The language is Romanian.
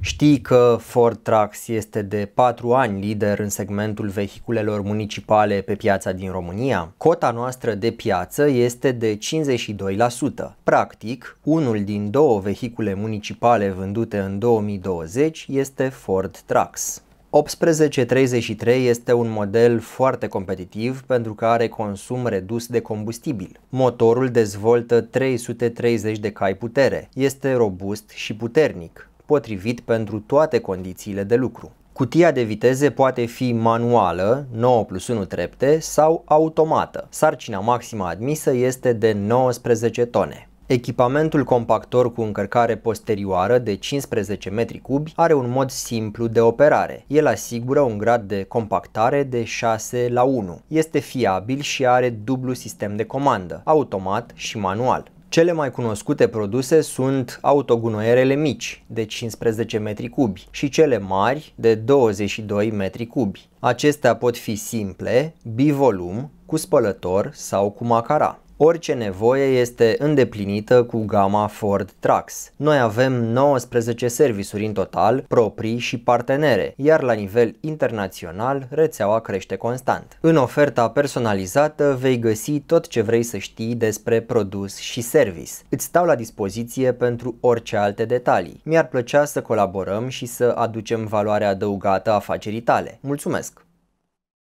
Știi că Ford Trucks este de 4 ani lider în segmentul vehiculelor municipale pe piața din România? Cota noastră de piață este de 52%. Practic, unul din 2 vehicule municipale vândute în 2020 este Ford Trucks. 1833 este un model foarte competitiv pentru că are consum redus de combustibil. Motorul dezvoltă 330 de cai putere, este robust și puternic, potrivit pentru toate condițiile de lucru. Cutia de viteze poate fi manuală, 9+1 trepte, sau automată. Sarcina maximă admisă este de 19 tone. Echipamentul compactor cu încărcare posterioară de 15 m3 are un mod simplu de operare. El asigură un grad de compactare de 6:1. Este fiabil și are dublu sistem de comandă, automat și manual. Cele mai cunoscute produse sunt autogunoierele mici de 15 m3 și cele mari de 22 m3. Acestea pot fi simple, bivolum, cu spălător sau cu macara. Orice nevoie este îndeplinită cu gama Ford Trucks. Noi avem 19 servisuri în total, proprii și partenere, iar la nivel internațional rețeaua crește constant. În oferta personalizată vei găsi tot ce vrei să știi despre produs și service. Îți stau la dispoziție pentru orice alte detalii. Mi-ar plăcea să colaborăm și să aducem valoare adăugată afacerii tale. Mulțumesc!